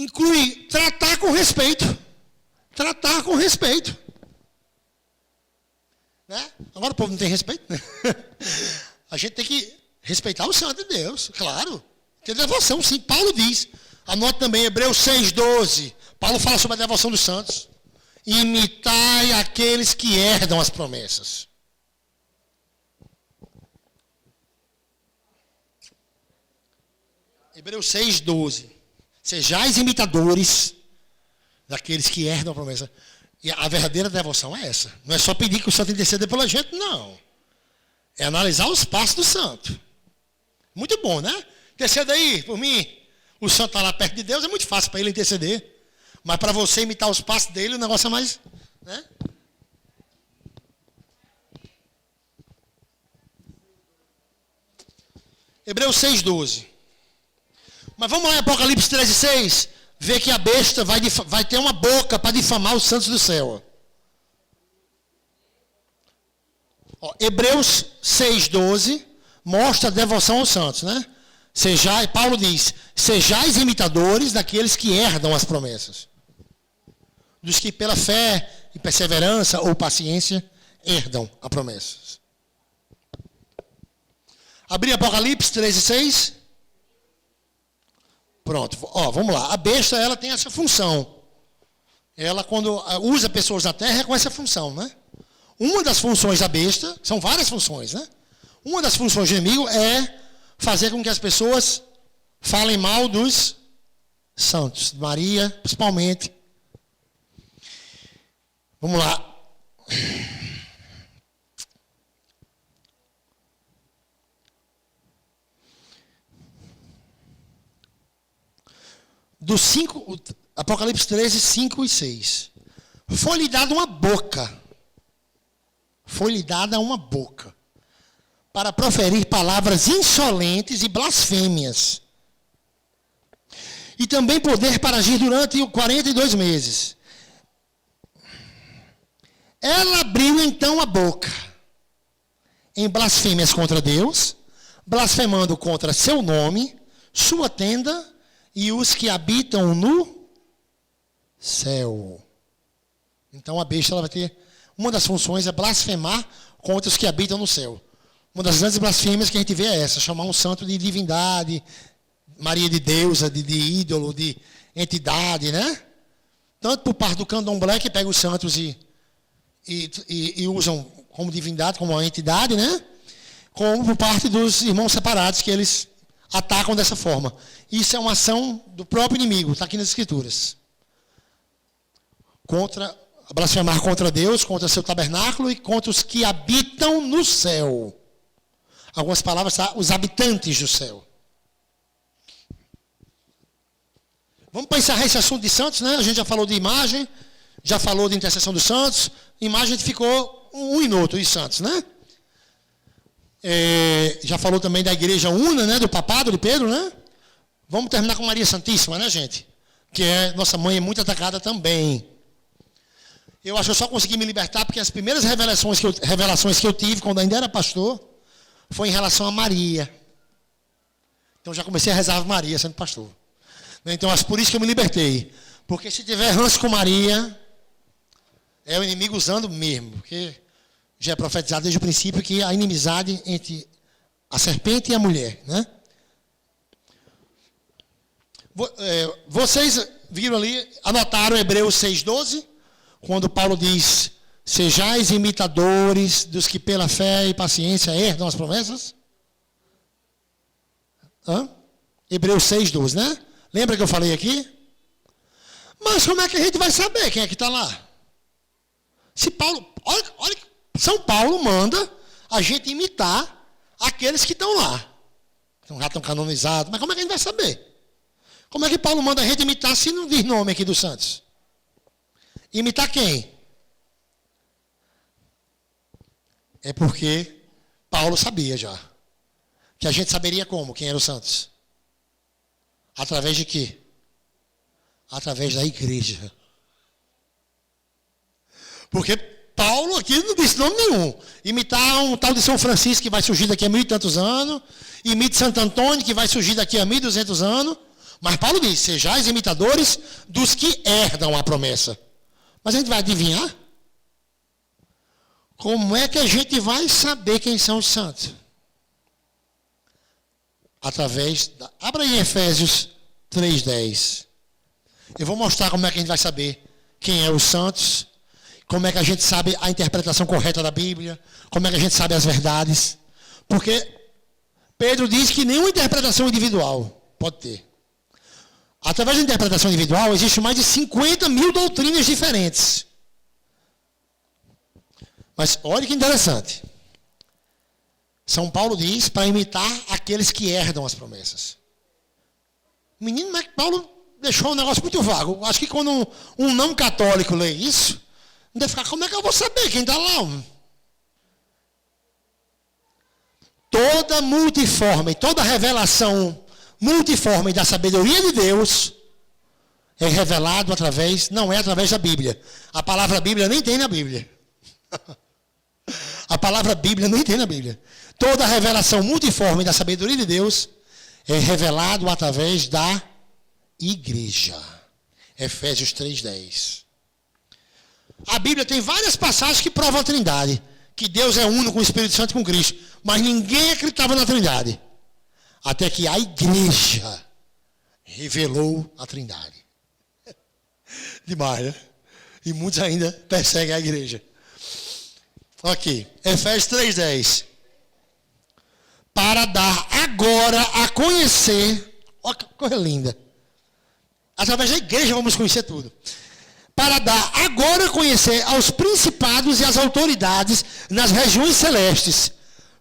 inclui tratar com respeito. Tratar com respeito. Né? Agora o povo não tem respeito. Né? A gente tem que respeitar o santo de Deus, claro. Tem devoção, sim. Paulo diz. Anote também Hebreus 6,12. Paulo fala sobre a devoção dos santos. Imitai aqueles que herdam as promessas. Hebreus 6,12. Sejais imitadores daqueles que herdam a promessa. E a verdadeira devoção é essa. Não é só pedir que o santo interceda pela gente, não. É analisar os passos do santo. Muito bom, né? Interceda aí por mim. O santo está lá perto de Deus, é muito fácil para ele interceder. Mas para você imitar os passos dele, o negócio é mais... Né? Hebreus 6,12. Mas vamos lá em Apocalipse 13,6. Ver que a besta vai ter uma boca para difamar os santos do céu. Ó, Hebreus 6,12 mostra a devoção aos santos, né? Paulo diz, sejais imitadores daqueles que herdam as promessas. Dos que pela fé e perseverança ou paciência herdam as promessas. Abrir Apocalipse 13,6. Pronto, ó, vamos lá. A besta, ela tem essa função. Ela, quando usa pessoas na terra, é com essa função, né? Uma das funções da besta, são várias funções, né? Uma das funções do inimigo é fazer com que as pessoas falem mal dos santos, de Maria, principalmente. Vamos lá. Do 5, Apocalipse 13, 5 e 6. Foi-lhe dada uma boca. Foi-lhe dada uma boca. Para proferir palavras insolentes e blasfêmias. E também poder para agir durante 42 meses. Ela abriu então a boca. Em blasfêmias contra Deus. Blasfemando contra seu nome, sua tenda e os que habitam no céu. Então a besta ela vai ter... Uma das funções é blasfemar contra os que habitam no céu. Uma das grandes blasfêmias que a gente vê é essa. Chamar um santo de divindade, Maria de deusa, de ídolo, de entidade, né? Tanto por parte do candomblé, que pega os santos e usam como divindade, como uma entidade, né? Como por parte dos irmãos separados, que eles atacam dessa forma. Isso é uma ação do próprio inimigo, está aqui nas Escrituras. Blasfemar contra Deus, contra seu tabernáculo e contra os que habitam no céu. Algumas palavras, tá? Os habitantes do céu. Vamos para encerrar esse assunto de santos, né? A gente já falou de imagem, já falou de intercessão dos santos. Imagem a gente ficou um minuto, os santos, né? Já falou também da igreja una, né? Do papado de Pedro, né? Vamos terminar com Maria Santíssima, né, gente? Que é nossa mãe, é muito atacada também. Eu acho que eu só consegui me libertar porque as primeiras revelações que eu tive quando ainda era pastor foi em relação a Maria. Então já comecei a rezar a Maria sendo pastor. Então acho por isso que eu me libertei. Porque se tiver ranço com Maria, é o inimigo usando mesmo. Porque já é profetizado desde o princípio que a inimizade entre a serpente e a mulher, né? Vocês viram ali, anotaram Hebreus 6,12? Quando Paulo diz, sejais imitadores dos que pela fé e paciência herdam as promessas? Hebreus 6,12, né? Lembra que eu falei aqui? Mas como é que a gente vai saber quem é que está lá? Se Paulo, olha, São Paulo manda a gente imitar aqueles que estão lá. Então já estão canonizados, mas como é que a gente vai saber? Como é que Paulo manda a gente imitar se não diz nome aqui dos santos? Imitar quem? É porque Paulo sabia já. Que a gente saberia como, quem eram os santos. Através de quê? Através da igreja. Porque Paulo aqui não disse nome nenhum. Imitar um tal de São Francisco que vai surgir daqui a 1000 e tantos anos. Imite Santo Antônio que vai surgir daqui a 1200 anos. Mas Paulo diz, sejais imitadores dos que herdam a promessa. Mas a gente vai adivinhar? Como é que a gente vai saber quem são os santos? Abra aí Efésios 3:10. Eu vou mostrar como é que a gente vai saber quem é os santos, como é que a gente sabe a interpretação correta da Bíblia, como é que a gente sabe as verdades. Porque Pedro diz que nenhuma interpretação individual pode ter. Através da interpretação individual, existem mais de 50 mil doutrinas diferentes. Mas olha que interessante. São Paulo diz para imitar aqueles que herdam as promessas. Menino, mas Paulo deixou um negócio muito vago. Acho que quando um não católico lê isso, não deve ficar, como é que eu vou saber quem está lá? Toda multiforme, toda revelação multiforme da sabedoria de Deus é revelado não é através da Bíblia. A palavra Bíblia nem tem na Bíblia. A palavra Bíblia nem tem na Bíblia. Toda revelação multiforme da sabedoria de Deus é revelado através da igreja. Efésios 3:10. A Bíblia tem várias passagens que provam a Trindade. Que Deus é uno com o Espírito Santo e com Cristo. Mas ninguém acreditava na Trindade. Até que a igreja revelou a Trindade. Demais, né? E muitos ainda perseguem a igreja. Aqui, Efésios 3:10. Para dar agora a conhecer, olha que coisa linda. Através da igreja vamos conhecer tudo. Para dar agora a conhecer aos principados e às autoridades nas regiões celestes,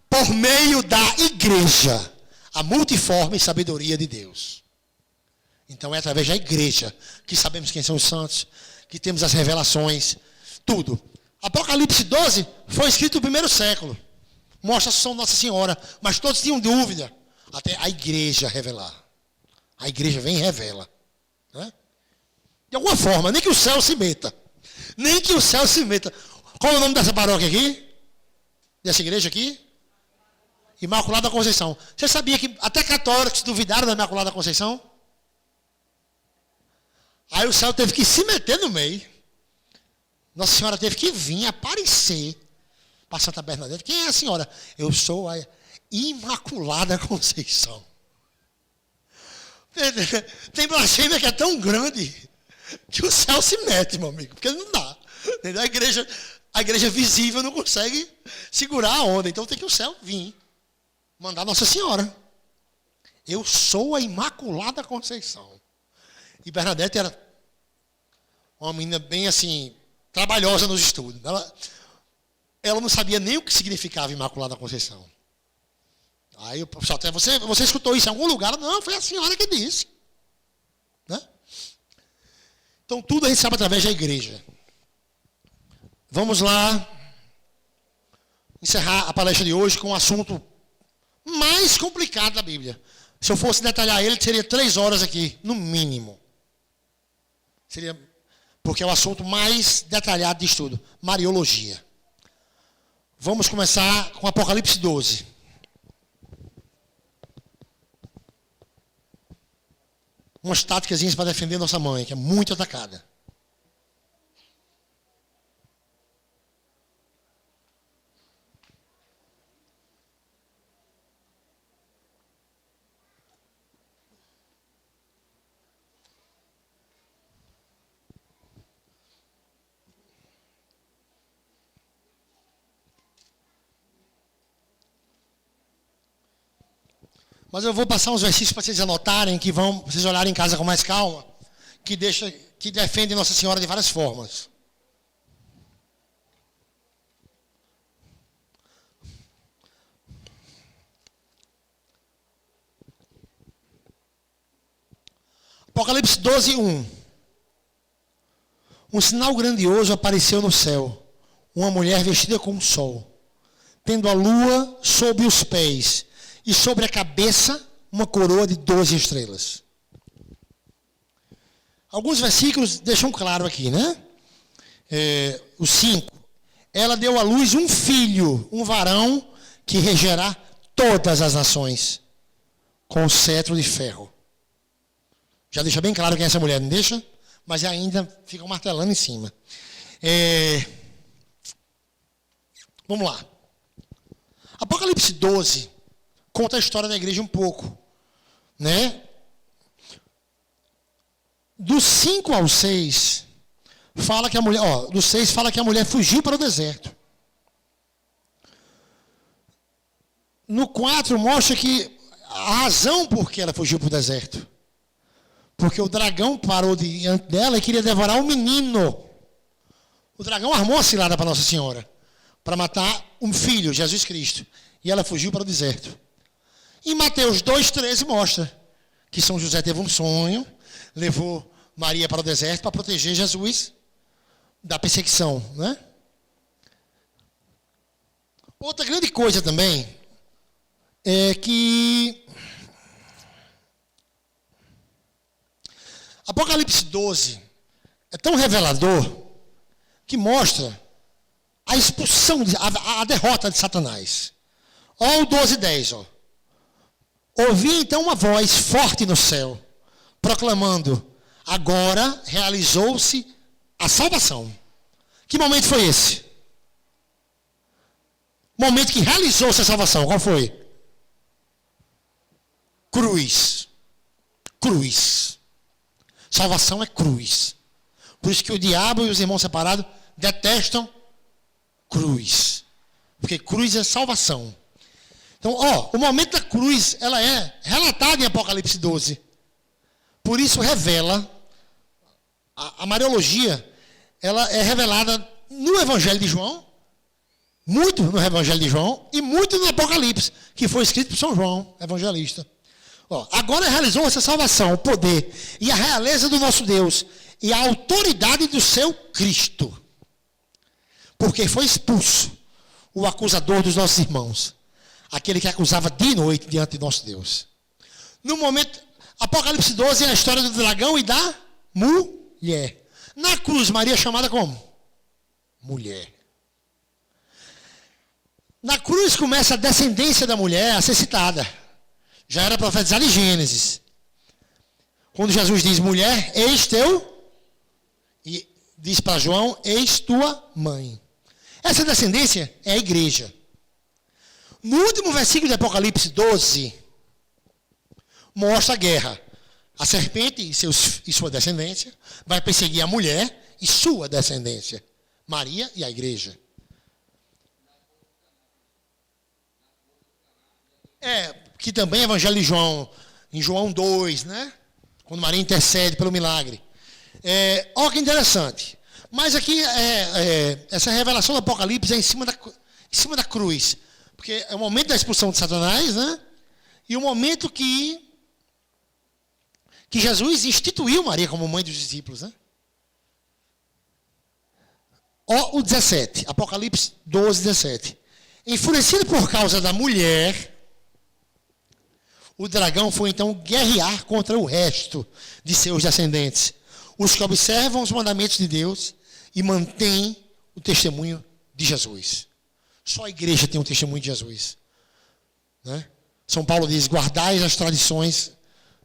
por meio da igreja, a multiforme sabedoria de Deus. Então é através da igreja que sabemos quem são os santos, que temos as revelações, tudo. Apocalipse 12 foi escrito no primeiro século. Mostra a São Nossa Senhora, mas todos tinham dúvida. Até a igreja revelar. A igreja vem e revela. Né? De alguma forma, nem que o céu se meta. Nem que o céu se meta. Qual é o nome dessa paróquia aqui? Dessa igreja aqui? Imaculada Conceição. Você sabia que até católicos duvidaram da Imaculada Conceição? Aí o céu teve que se meter no meio. Nossa Senhora teve que vir aparecer para Santa Bernadette. Quem é a senhora? Eu sou a Imaculada Conceição. Tem blasfêmia que é tão grande que o céu se mete, meu amigo, porque não dá. A igreja visível não consegue segurar a onda, então tem que o céu vir, mandar Nossa Senhora. Eu sou a Imaculada Conceição. E Bernadette era uma menina bem assim, trabalhosa nos estudos. Ela não sabia nem o que significava Imaculada Conceição. Aí o pessoal até, você escutou isso em algum lugar? Não, foi a senhora que disse. Né? Então tudo a gente sabe através da igreja. Vamos lá encerrar a palestra de hoje com um assunto mais complicado da Bíblia. Se eu fosse detalhar ele, seria 3 horas aqui, no mínimo. Seria, porque é o assunto mais detalhado de estudo. Mariologia. Vamos começar com Apocalipse 12. Umas táticas para defender nossa mãe, que é muito atacada. Mas eu vou passar uns versículos para vocês anotarem, que vão, vocês olharem em casa com mais calma, que defendem Nossa Senhora de várias formas. Apocalipse 12:1. Um sinal grandioso apareceu no céu. Uma mulher vestida com o sol, tendo a lua sob os pés, e sobre a cabeça uma coroa de 12 estrelas. Alguns versículos deixam claro aqui, né? O 5. Ela deu à luz um filho, um varão, que regerá todas as nações, com cetro de ferro. Já deixa bem claro quem é essa mulher, não deixa? Mas ainda ficam martelando em cima. Vamos lá. Apocalipse 12 conta a história da igreja um pouco, né? Do 5 ao 6, fala que a mulher, do 6 fala que a mulher fugiu para o deserto. No 4 mostra que a razão por que ela fugiu para o deserto. Porque o dragão parou diante dela e queria devorar o menino. O dragão armou a cilada para Nossa Senhora, para matar um filho, Jesus Cristo. E ela fugiu para o deserto. Em Mateus 2,13 mostra que São José teve um sonho, levou Maria para o deserto para proteger Jesus da perseguição, né? Outra grande coisa também é que Apocalipse 12 é tão revelador que mostra a expulsão, a derrota de Satanás. Olha o 12:10, Ouvi então uma voz forte no céu, proclamando: agora realizou-se a salvação. Que momento foi esse? Momento que realizou-se a salvação. Qual foi? Cruz. Cruz. Salvação é cruz. Por isso que o diabo e os irmãos separados detestam cruz. Porque cruz é salvação. Então, o momento da cruz, ela é relatada em Apocalipse 12. Por isso revela, a Mariologia, ela é revelada no Evangelho de João, muito no Evangelho de João, e muito no Apocalipse, que foi escrito por São João, evangelista. Agora realizou essa salvação, o poder e a realeza do nosso Deus e a autoridade do seu Cristo. Porque foi expulso o acusador dos nossos irmãos. Aquele que acusava dia e noite diante de nosso Deus. No momento, Apocalipse 12 é a história do dragão e da mulher. Na cruz, Maria é chamada como? Mulher. Na cruz começa a descendência da mulher a ser citada. Já era profetizado em Gênesis. Quando Jesus diz, mulher, eis teu, e diz para João, eis tua mãe. Essa descendência é a igreja. No último versículo de Apocalipse 12, mostra a guerra. A serpente e sua descendência vai perseguir a mulher e sua descendência. Maria e a igreja. Que também é Evangelho de João, em João 2, né? Quando Maria intercede pelo milagre. Olha que interessante. Mas aqui, essa revelação do Apocalipse é em cima da cruz. Porque é o momento da expulsão de Satanás, né? E o momento que Jesus instituiu Maria como mãe dos discípulos, né? O 17, Apocalipse 12, 17. Enfurecido por causa da mulher, o dragão foi então guerrear contra o resto de seus descendentes, os que observam os mandamentos de Deus e mantêm o testemunho de Jesus. Só a igreja tem um testemunho de Jesus. Né? São Paulo diz, guardai as tradições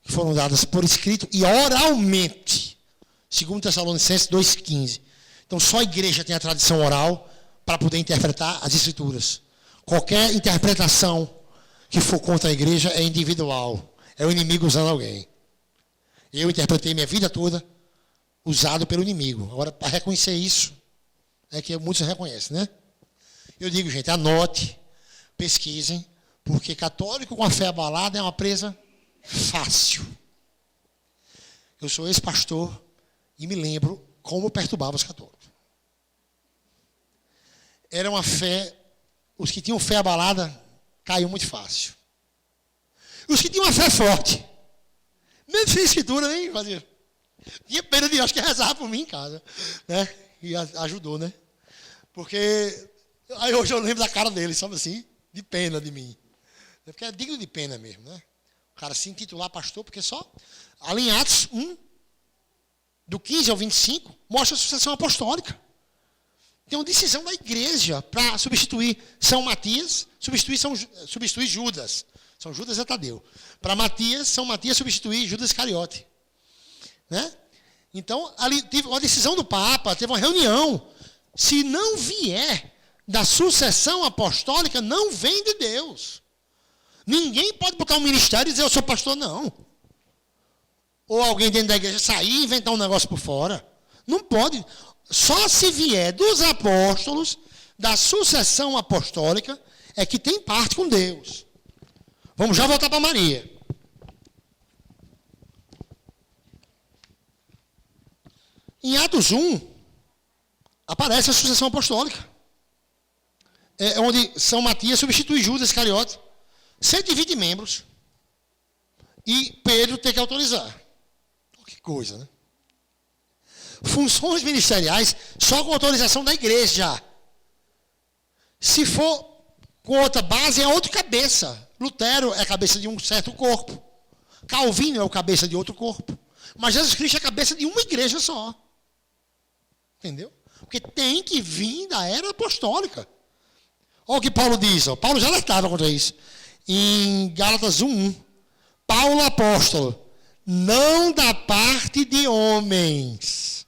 que foram dadas por escrito e oralmente. 2 Tessalonicenses 2,15. Então só a igreja tem a tradição oral para poder interpretar as escrituras. Qualquer interpretação que for contra a igreja é individual. É o inimigo usando alguém. Eu interpretei minha vida toda usado pelo inimigo. Agora, para reconhecer isso, é que muitos reconhecem, né? Eu digo, gente, anote, pesquisem, porque católico com a fé abalada é uma presa fácil. Eu sou ex-pastor e me lembro como perturbava os católicos. Era uma fé, os que tinham fé abalada caiu muito fácil. Os que tinham uma fé forte, nem tinha escritura, nem fazia. Tinha pena de Deus, acho que rezava por mim em casa. Né? E ajudou, né? Porque aí hoje eu lembro da cara dele, sabe assim? De pena de mim. Porque é digno de pena mesmo, né? O cara se intitular pastor, porque só ali em Atos 1, do 15 ao 25, mostra a sucessão apostólica. Tem uma decisão da igreja para substituir São Matias, substituir Judas. São Judas é Tadeu. Para Matias, São Matias substituir Judas Iscariote. Né? Então, ali teve uma decisão do Papa, teve uma reunião. Se não vier da sucessão apostólica, não vem de Deus. Ninguém pode botar um ministério e dizer, eu sou pastor, não. Ou alguém dentro da igreja sair e inventar um negócio por fora. Não pode. Só se vier dos apóstolos, da sucessão apostólica, é que tem parte com Deus. Vamos já voltar para Maria. Em Atos 1, aparece a sucessão apostólica. É onde São Matias substitui Judas Iscariote. 120 membros. E Pedro tem que autorizar. Que coisa, né? Funções ministeriais só com autorização da igreja. Se for com outra base, é outra cabeça. Lutero é a cabeça de um certo corpo. Calvino é o cabeça de outro corpo. Mas Jesus Cristo é a cabeça de uma igreja só. Entendeu? Porque tem que vir da era apostólica. Olha o que Paulo diz. Ó. Paulo já alertava contra isso. Em Gálatas 1:1. Paulo apóstolo. Não da parte de homens.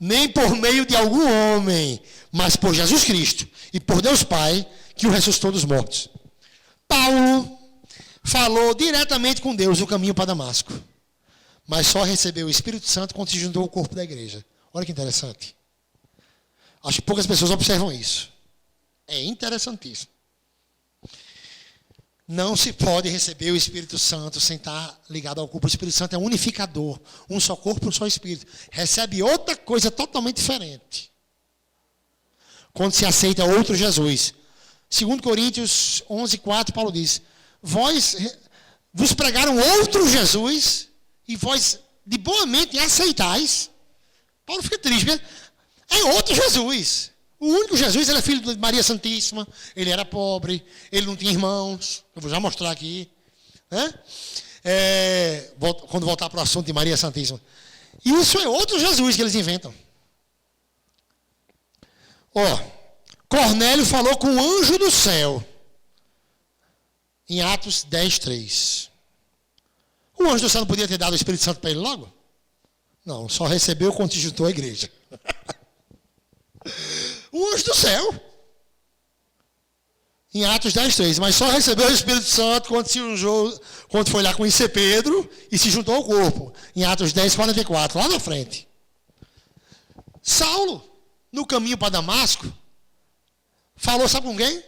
Nem por meio de algum homem. Mas por Jesus Cristo. E por Deus Pai, que o ressuscitou dos mortos. Paulo falou diretamente com Deus no caminho para Damasco. Mas só recebeu o Espírito Santo quando se juntou ao corpo da igreja. Olha que interessante. Acho que poucas pessoas observam isso. É interessantíssimo. Não se pode receber o Espírito Santo sem estar ligado ao corpo. O Espírito Santo é unificador. Um só corpo, um só Espírito. Recebe outra coisa totalmente diferente. Quando se aceita outro Jesus. 2 Coríntios 11:4, Paulo diz, vos pregaram outro Jesus, e vós de boa mente aceitais. Paulo fica triste, né? É outro Jesus. O único Jesus, ele é filho de Maria Santíssima, ele era pobre, ele não tinha irmãos, eu vou já mostrar aqui. Né? Quando voltar para o assunto de Maria Santíssima. E isso é outro Jesus que eles inventam. Cornélio falou com o anjo do céu, em Atos 10:3. O anjo do céu não podia ter dado o Espírito Santo para ele logo? Não, só recebeu quando se juntou à igreja. O anjo do céu. Em Atos 10:3. Mas só recebeu o Espírito Santo quando foi lá conhecer Pedro e se juntou ao corpo. Em Atos 10:44, lá na frente. Saulo, no caminho para Damasco, falou, sabe com quem?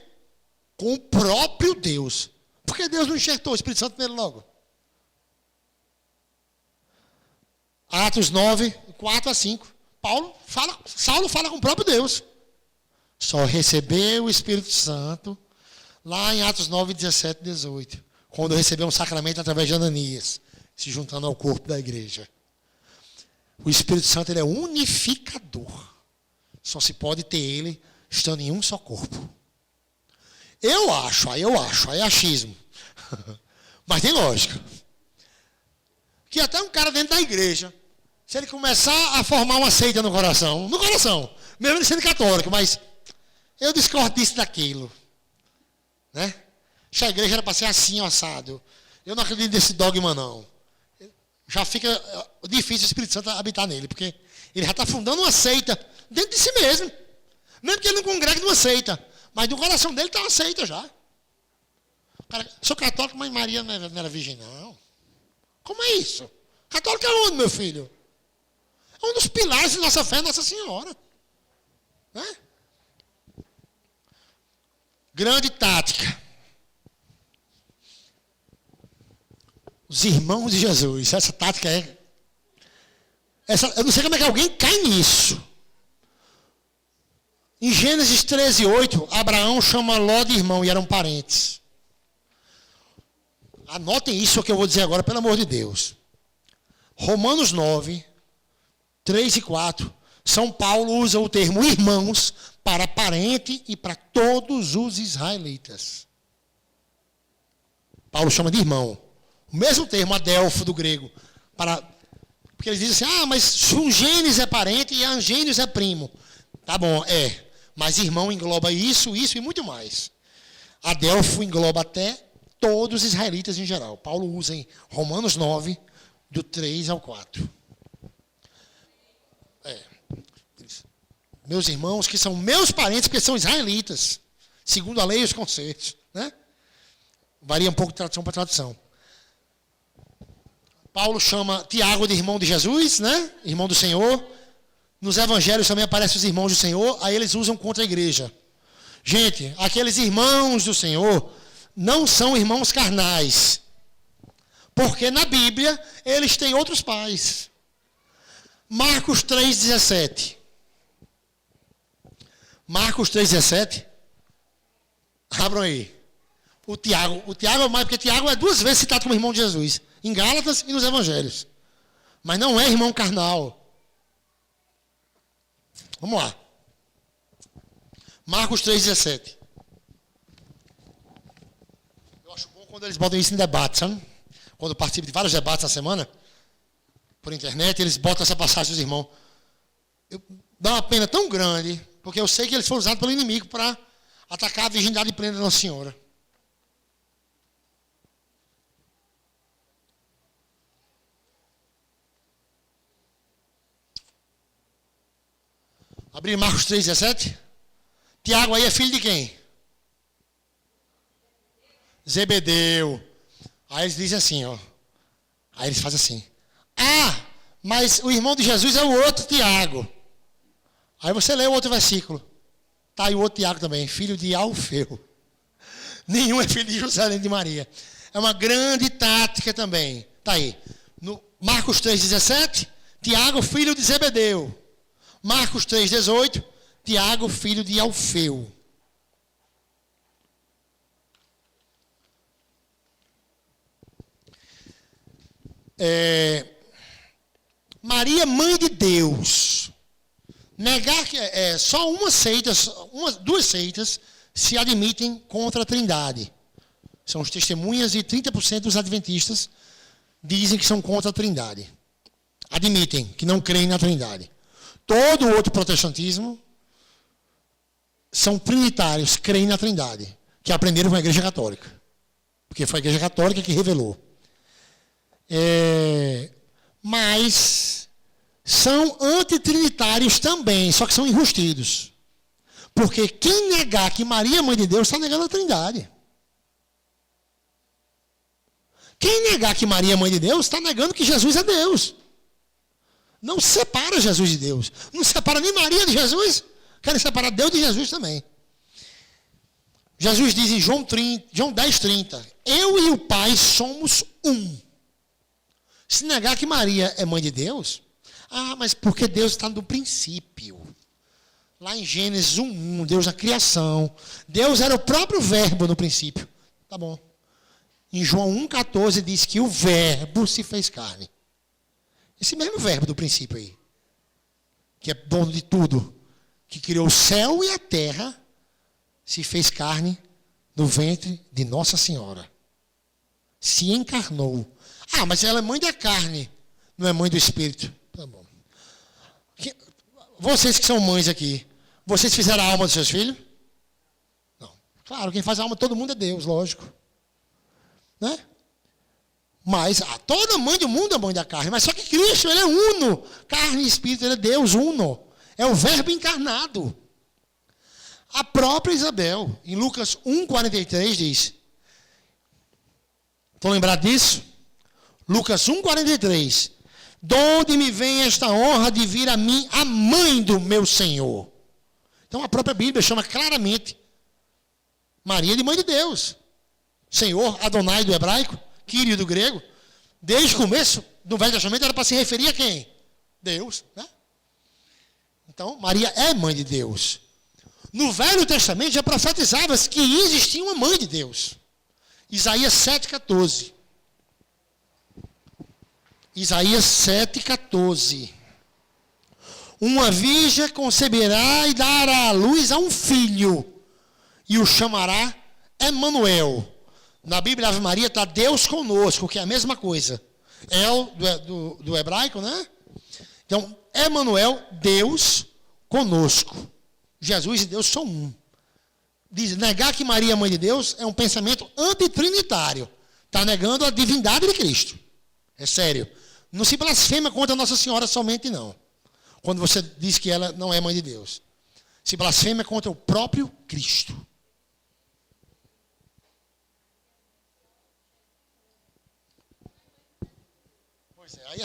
Com o próprio Deus. Por que Deus não enxertou o Espírito Santo nele logo? Atos 9:4-5. Saulo fala com o próprio Deus. Só recebeu o Espírito Santo lá em Atos 9:17-18. Quando recebeu um sacramento através de Ananias, se juntando ao corpo da igreja. O Espírito Santo, ele é unificador. Só se pode ter ele estando em um só corpo. Eu acho, aí é achismo. Mas tem lógica. Que até um cara dentro da igreja, se ele começar a formar uma seita no coração, mesmo ele sendo católico, mas eu discordo disso daquilo. Né? Se a igreja era para ser assim, assado. Eu não acredito nesse dogma, não. Já fica difícil o Espírito Santo habitar nele, porque ele já está fundando uma seita dentro de si mesmo. Mesmo que ele não congregue numa seita. Mas no coração dele está uma seita já. Cara, sou católico, mas Maria não era virgem, não. Como é isso? Católico é onde, meu filho? É um dos pilares de nossa fé, Nossa Senhora. Né? Grande tática. Os irmãos de Jesus. Essa tática é... eu não sei como é que alguém cai nisso. Em Gênesis 13:8, Abraão chama Ló de irmão e eram parentes. Anotem isso que eu vou dizer agora, pelo amor de Deus. Romanos 9:3 e 4. São Paulo usa o termo irmãos para parente e para todos os israelitas. Paulo chama de irmão. O mesmo termo, adelfo do grego. Porque eles dizem assim, mas Sungênis é parente e Angênios é primo. Tá bom, é. Mas irmão engloba isso e muito mais. Adelfo engloba até todos os israelitas em geral. Paulo usa em Romanos 9, do 3 ao 4. Meus irmãos, que são meus parentes, porque são israelitas, segundo a lei e os conceitos. Né? Varia um pouco de tradução para tradução. Paulo chama Tiago de irmão de Jesus, né? Irmão do Senhor. Nos evangelhos também aparecem os irmãos do Senhor, aí eles usam contra a igreja. Gente, aqueles irmãos do Senhor não são irmãos carnais. Porque na Bíblia eles têm outros pais. Marcos 3,17. Marcos 3,17. Abram aí. O Tiago é mais, porque Tiago é 2 vezes citado como irmão de Jesus. Em Gálatas e nos evangelhos. Mas não é irmão carnal. Vamos lá. Marcos 3,17. Eu acho bom quando eles botam isso em debate, sabe? Quando eu participo de vários debates na semana, por internet, eles botam essa passagem dos irmãos. Dá uma pena tão grande, porque eu sei que eles foram usados pelo inimigo para atacar a virgindade plena da Nossa Senhora. Abrir Marcos 3,17. Tiago aí é filho de quem? Zebedeu. Aí eles dizem assim, ó. Aí eles fazem assim. Ah, mas o irmão de Jesus é o outro Tiago. Aí você lê o outro versículo. Tá aí o outro Tiago também, filho de Alfeu. Nenhum é filho de José nem de Maria. É uma grande tática também. Tá aí. No Marcos 3,17, Tiago, filho de Zebedeu. Marcos 3,18, Tiago, filho de Alfeu. Maria, mãe de Deus. Negar que só duas seitas se admitem contra a Trindade. São as testemunhas e 30% dos adventistas dizem que são contra a Trindade. Admitem que não creem na Trindade. Todo o outro protestantismo são trinitários, creem na Trindade, que aprenderam com a Igreja Católica. Porque foi a Igreja Católica que revelou. Mas são antitrinitários também, só que são enrustidos. Porque quem negar que Maria é mãe de Deus está negando a Trindade. Quem negar que Maria é mãe de Deus está negando que Jesus é Deus. Não separa Jesus de Deus. Não separa nem Maria de Jesus. Querem separar Deus de Jesus também. Jesus diz em João 10,30. Eu e o Pai somos um. Se negar que Maria é mãe de Deus. Ah, mas porque Deus está no princípio. Lá em Gênesis 1:1, Deus na criação. Deus era o próprio verbo no princípio. Tá bom. Em João 1,14 diz que o verbo se fez carne. Esse mesmo verbo do princípio aí, que é dono de tudo, que criou o céu e a terra, se fez carne no ventre de Nossa Senhora. Se encarnou. Ah, mas ela é mãe da carne, não é mãe do Espírito. Tá bom. Vocês que são mães aqui, vocês fizeram a alma dos seus filhos? Não. Claro, quem faz a alma de todo mundo é Deus, lógico. Né? Mas toda mãe do mundo é mãe da carne. Mas só que Cristo, ele é uno. Carne e espírito, ele é Deus uno. É o verbo encarnado. A própria Isabel, em Lucas 1,43, diz. Estão lembrados disso? Lucas 1,43. Donde me vem esta honra de vir a mim a mãe do meu Senhor? Então a própria Bíblia chama claramente Maria de mãe de Deus. Senhor, Adonai do hebraico. Kyrie do grego, desde o começo do Velho Testamento era para se referir a quem? Deus, né? Então, Maria é mãe de Deus. No Velho Testamento já profetizava que existia uma mãe de Deus. Isaías 7,14. Isaías 7,14. Uma virgem conceberá e dará à luz a um filho, e o chamará Emanuel. Na Bíblia, Ave Maria está Deus conosco, que é a mesma coisa. El, do hebraico, né? Então, Emanuel, Deus conosco. Jesus e Deus são um. Diz, negar que Maria é mãe de Deus é um pensamento antitrinitário. Está negando a divindade de Cristo. É sério. Não se blasfema contra Nossa Senhora somente, não. quando você diz que ela não é mãe de Deus. Se blasfema contra o próprio Cristo. Pois é, aí